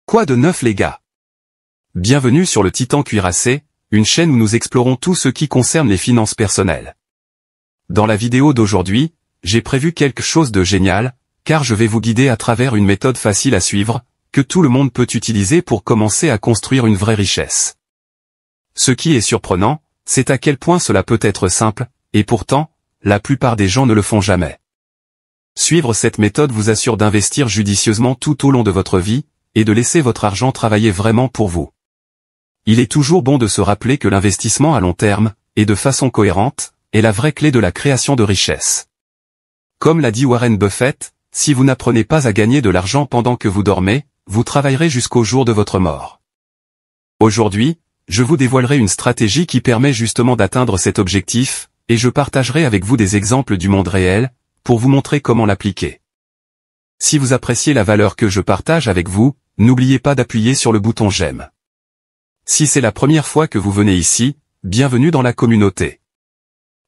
Quoi de neuf les gars? Bienvenue sur le Titan Cuirassé, une chaîne où nous explorons tout ce qui concerne les finances personnelles. Dans la vidéo d'aujourd'hui, j'ai prévu quelque chose de génial, car je vais vous guider à travers une méthode facile à suivre, que tout le monde peut utiliser pour commencer à construire une vraie richesse. Ce qui est surprenant, c'est à quel point cela peut être simple, et pourtant, la plupart des gens ne le font jamais. Suivre cette méthode vous assure d'investir judicieusement tout au long de votre vie, et de laisser votre argent travailler vraiment pour vous. Il est toujours bon de se rappeler que l'investissement à long terme, et de façon cohérente, est la vraie clé de la création de richesse. Comme l'a dit Warren Buffett, si vous n'apprenez pas à gagner de l'argent pendant que vous dormez, vous travaillerez jusqu'au jour de votre mort. Aujourd'hui, je vous dévoilerai une stratégie qui permet justement d'atteindre cet objectif, et je partagerai avec vous des exemples du monde réel, pour vous montrer comment l'appliquer. Si vous appréciez la valeur que je partage avec vous, n'oubliez pas d'appuyer sur le bouton j'aime. Si c'est la première fois que vous venez ici, bienvenue dans la communauté.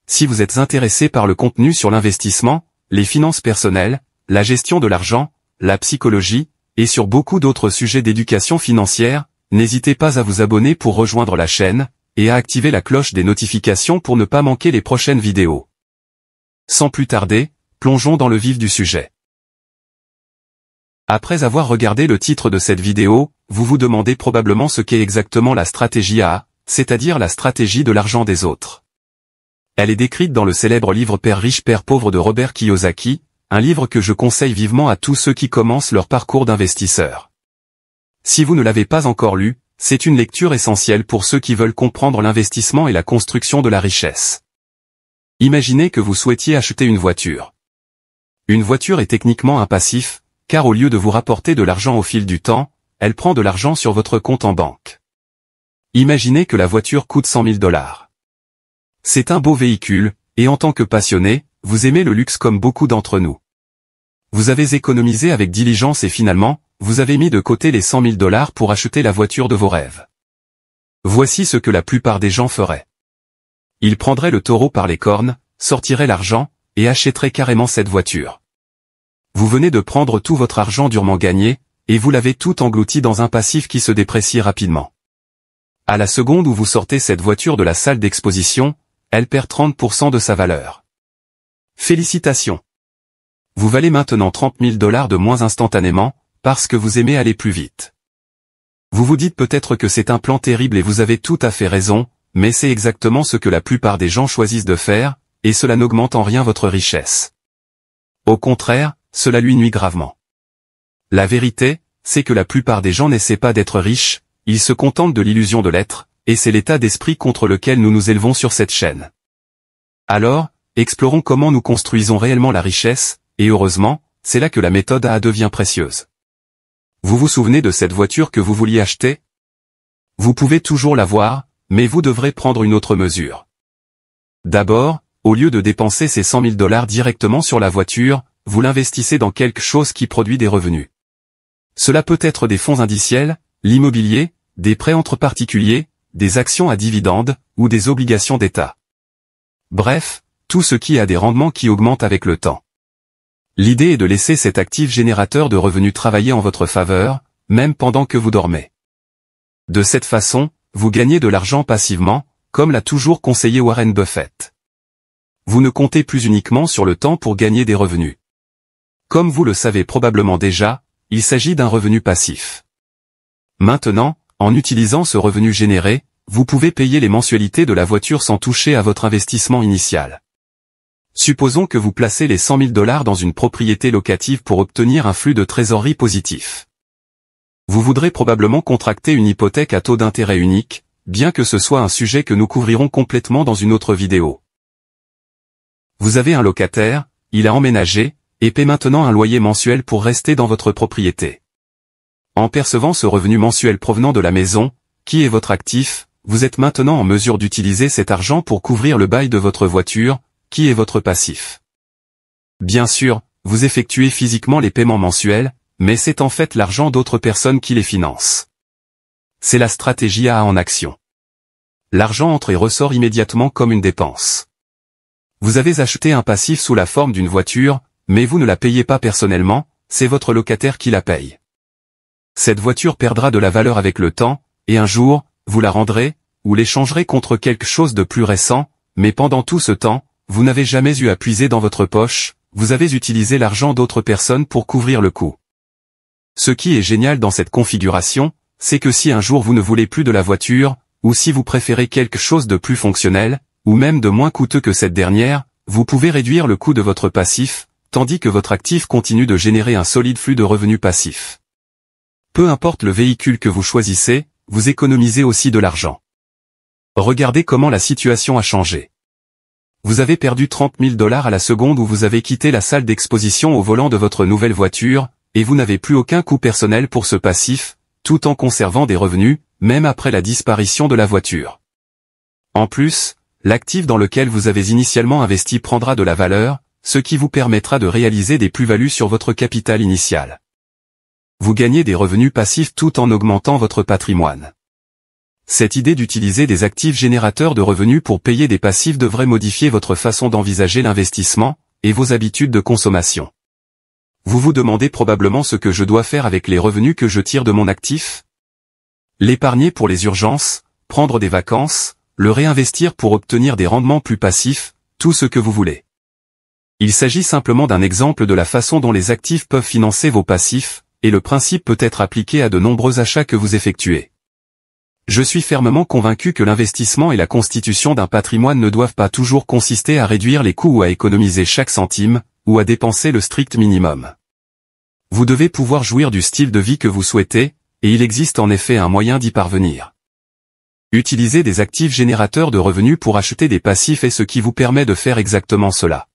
Si vous êtes intéressé par le contenu sur l'investissement, les finances personnelles, la gestion de l'argent, la psychologie, et sur beaucoup d'autres sujets d'éducation financière, n'hésitez pas à vous abonner pour rejoindre la chaîne, et à activer la cloche des notifications pour ne pas manquer les prochaines vidéos. Sans plus tarder, plongeons dans le vif du sujet. Après avoir regardé le titre de cette vidéo, vous vous demandez probablement ce qu'est exactement la stratégie AA, c'est-à-dire la stratégie de l'argent des autres. Elle est décrite dans le célèbre livre Père riche, Père pauvre de Robert Kiyosaki, un livre que je conseille vivement à tous ceux qui commencent leur parcours d'investisseur. Si vous ne l'avez pas encore lu, c'est une lecture essentielle pour ceux qui veulent comprendre l'investissement et la construction de la richesse. Imaginez que vous souhaitiez acheter une voiture. Une voiture est techniquement un passif, car au lieu de vous rapporter de l'argent au fil du temps, elle prend de l'argent sur votre compte en banque. Imaginez que la voiture coûte 100 000 $. C'est un beau véhicule, et en tant que passionné, vous aimez le luxe comme beaucoup d'entre nous. Vous avez économisé avec diligence et finalement, vous avez mis de côté les 100 000 $ pour acheter la voiture de vos rêves. Voici ce que la plupart des gens feraient. Ils prendraient le taureau par les cornes, sortiraient l'argent, et achèteraient carrément cette voiture. Vous venez de prendre tout votre argent durement gagné, et vous l'avez tout englouti dans un passif qui se déprécie rapidement. À la seconde où vous sortez cette voiture de la salle d'exposition, elle perd 30% de sa valeur. Félicitations! Vous valez maintenant 30 000 $ de moins instantanément, parce que vous aimez aller plus vite. Vous vous dites peut-être que c'est un plan terrible et vous avez tout à fait raison, mais c'est exactement ce que la plupart des gens choisissent de faire, et cela n'augmente en rien votre richesse. Au contraire, cela lui nuit gravement. La vérité, c'est que la plupart des gens n'essaient pas d'être riches, ils se contentent de l'illusion de l'être, et c'est l'état d'esprit contre lequel nous nous élevons sur cette chaîne. Alors, explorons comment nous construisons réellement la richesse, et heureusement, c'est là que la méthode AA devient précieuse. Vous vous souvenez de cette voiture que vous vouliez acheter? Vous pouvez toujours l'avoir, mais vous devrez prendre une autre mesure. D'abord, au lieu de dépenser ces 100 000 $ directement sur la voiture, vous l'investissez dans quelque chose qui produit des revenus. Cela peut être des fonds indiciels, l'immobilier, des prêts entre particuliers, des actions à dividendes, ou des obligations d'État. Bref, tout ce qui a des rendements qui augmentent avec le temps. L'idée est de laisser cet actif générateur de revenus travailler en votre faveur, même pendant que vous dormez. De cette façon, vous gagnez de l'argent passivement, comme l'a toujours conseillé Warren Buffett. Vous ne comptez plus uniquement sur le temps pour gagner des revenus. Comme vous le savez probablement déjà, il s'agit d'un revenu passif. Maintenant, en utilisant ce revenu généré, vous pouvez payer les mensualités de la voiture sans toucher à votre investissement initial. Supposons que vous placez les 100 000 $ dans une propriété locative pour obtenir un flux de trésorerie positif. Vous voudrez probablement contracter une hypothèque à taux d'intérêt unique, bien que ce soit un sujet que nous couvrirons complètement dans une autre vidéo. Vous avez un locataire, il a emménagé, et paie maintenant un loyer mensuel pour rester dans votre propriété. En percevant ce revenu mensuel provenant de la maison, qui est votre actif, vous êtes maintenant en mesure d'utiliser cet argent pour couvrir le bail de votre voiture, qui est votre passif. Bien sûr, vous effectuez physiquement les paiements mensuels, mais c'est en fait l'argent d'autres personnes qui les financent. C'est la stratégie AA en action. L'argent entre et ressort immédiatement comme une dépense. Vous avez acheté un passif sous la forme d'une voiture, mais vous ne la payez pas personnellement, c'est votre locataire qui la paye. cette voiture perdra de la valeur avec le temps, et un jour, vous la rendrez, ou l'échangerez contre quelque chose de plus récent, mais pendant tout ce temps, vous n'avez jamais eu à puiser dans votre poche, vous avez utilisé l'argent d'autres personnes pour couvrir le coût. Ce qui est génial dans cette configuration, c'est que si un jour vous ne voulez plus de la voiture, ou si vous préférez quelque chose de plus fonctionnel, ou même de moins coûteux que cette dernière, vous pouvez réduire le coût de votre passif, tandis que votre actif continue de générer un solide flux de revenus passifs. Peu importe le véhicule que vous choisissez, vous économisez aussi de l'argent. Regardez comment la situation a changé. Vous avez perdu 30 000 $ à la seconde où vous avez quitté la salle d'exposition au volant de votre nouvelle voiture, et vous n'avez plus aucun coût personnel pour ce passif, tout en conservant des revenus, même après la disparition de la voiture. En plus, l'actif dans lequel vous avez initialement investi prendra de la valeur, ce qui vous permettra de réaliser des plus-values sur votre capital initial. Vous gagnez des revenus passifs tout en augmentant votre patrimoine. Cette idée d'utiliser des actifs générateurs de revenus pour payer des passifs devrait modifier votre façon d'envisager l'investissement, et vos habitudes de consommation. Vous vous demandez probablement ce que je dois faire avec les revenus que je tire de mon actif? L'épargner pour les urgences, prendre des vacances, le réinvestir pour obtenir des rendements plus passifs, tout ce que vous voulez. Il s'agit simplement d'un exemple de la façon dont les actifs peuvent financer vos passifs, et le principe peut être appliqué à de nombreux achats que vous effectuez. Je suis fermement convaincu que l'investissement et la constitution d'un patrimoine ne doivent pas toujours consister à réduire les coûts ou à économiser chaque centime, ou à dépenser le strict minimum. Vous devez pouvoir jouir du style de vie que vous souhaitez, et il existe en effet un moyen d'y parvenir. Utiliser des actifs générateurs de revenus pour acheter des passifs est ce qui vous permet de faire exactement cela.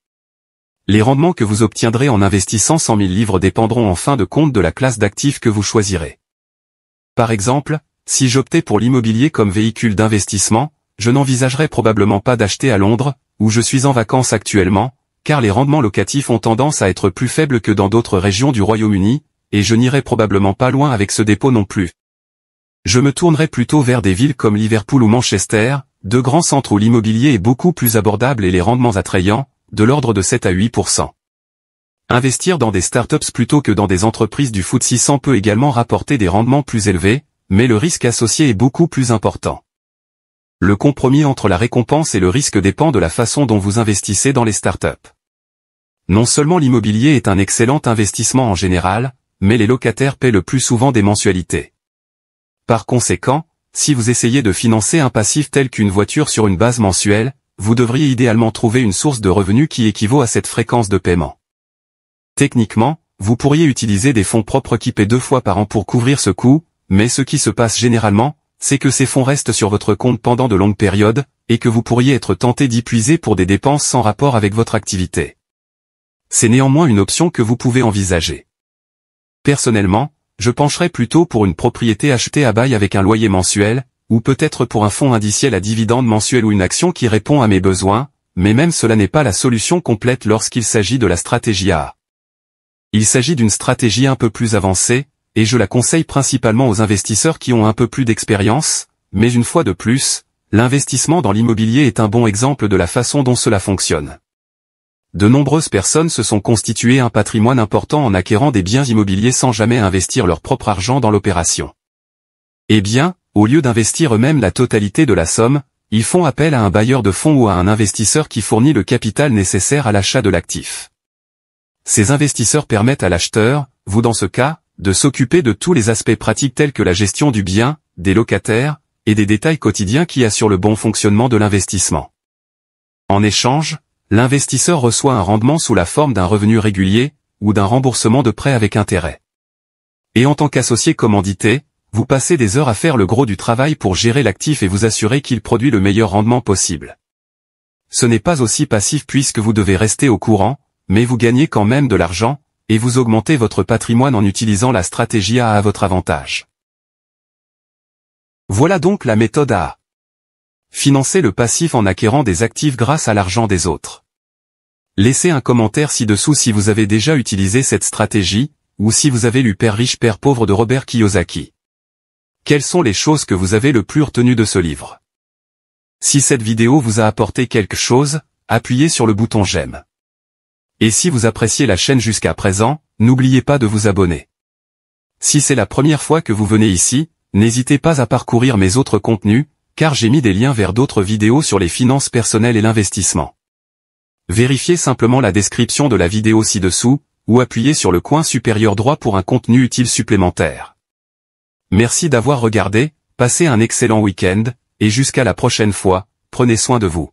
Les rendements que vous obtiendrez en investissant 100 000 livres dépendront en fin de compte de la classe d'actifs que vous choisirez. Par exemple, si j'optais pour l'immobilier comme véhicule d'investissement, je n'envisagerais probablement pas d'acheter à Londres, où je suis en vacances actuellement, car les rendements locatifs ont tendance à être plus faibles que dans d'autres régions du Royaume-Uni, et je n'irai probablement pas loin avec ce dépôt non plus. Je me tournerai plutôt vers des villes comme Liverpool ou Manchester, deux grands centres où l'immobilier est beaucoup plus abordable et les rendements attrayants, de l'ordre de 7 à 8%. Investir dans des startups plutôt que dans des entreprises du FTSE 100 peut également rapporter des rendements plus élevés, mais le risque associé est beaucoup plus important. Le compromis entre la récompense et le risque dépend de la façon dont vous investissez dans les startups. Non seulement l'immobilier est un excellent investissement en général, mais les locataires paient le plus souvent des mensualités. Par conséquent, si vous essayez de financer un passif tel qu'une voiture sur une base mensuelle, vous devriez idéalement trouver une source de revenus qui équivaut à cette fréquence de paiement. Techniquement, vous pourriez utiliser des fonds propres qui paient 2 fois par an pour couvrir ce coût, mais ce qui se passe généralement, c'est que ces fonds restent sur votre compte pendant de longues périodes, et que vous pourriez être tenté d'y puiser pour des dépenses sans rapport avec votre activité. C'est néanmoins une option que vous pouvez envisager. Personnellement, je pencherais plutôt pour une propriété achetée à bail avec un loyer mensuel, ou peut-être pour un fonds indiciel à dividende mensuel ou une action qui répond à mes besoins, mais même cela n'est pas la solution complète lorsqu'il s'agit de la stratégie AA. Il s'agit d'une stratégie un peu plus avancée, et je la conseille principalement aux investisseurs qui ont un peu plus d'expérience, mais une fois de plus, l'investissement dans l'immobilier est un bon exemple de la façon dont cela fonctionne. De nombreuses personnes se sont constituées un patrimoine important en acquérant des biens immobiliers sans jamais investir leur propre argent dans l'opération. Eh bien, au lieu d'investir eux-mêmes la totalité de la somme, ils font appel à un bailleur de fonds ou à un investisseur qui fournit le capital nécessaire à l'achat de l'actif. Ces investisseurs permettent à l'acheteur, vous dans ce cas, de s'occuper de tous les aspects pratiques tels que la gestion du bien, des locataires, et des détails quotidiens qui assurent le bon fonctionnement de l'investissement. En échange, l'investisseur reçoit un rendement sous la forme d'un revenu régulier, ou d'un remboursement de prêt avec intérêt. Et en tant qu'associé commandité, vous passez des heures à faire le gros du travail pour gérer l'actif et vous assurer qu'il produit le meilleur rendement possible. Ce n'est pas aussi passif puisque vous devez rester au courant, mais vous gagnez quand même de l'argent, et vous augmentez votre patrimoine en utilisant la stratégie AA à votre avantage. Voilà donc la méthode AA. Financez le passif en acquérant des actifs grâce à l'argent des autres. Laissez un commentaire ci-dessous si vous avez déjà utilisé cette stratégie, ou si vous avez lu Père riche, Père pauvre de Robert Kiyosaki. Quelles sont les choses que vous avez le plus retenues de ce livre? Si cette vidéo vous a apporté quelque chose, appuyez sur le bouton j'aime. Et si vous appréciez la chaîne jusqu'à présent, n'oubliez pas de vous abonner. Si c'est la première fois que vous venez ici, n'hésitez pas à parcourir mes autres contenus, car j'ai mis des liens vers d'autres vidéos sur les finances personnelles et l'investissement. Vérifiez simplement la description de la vidéo ci-dessous, ou appuyez sur le coin supérieur droit pour un contenu utile supplémentaire. Merci d'avoir regardé, passez un excellent week-end, et jusqu'à la prochaine fois, prenez soin de vous.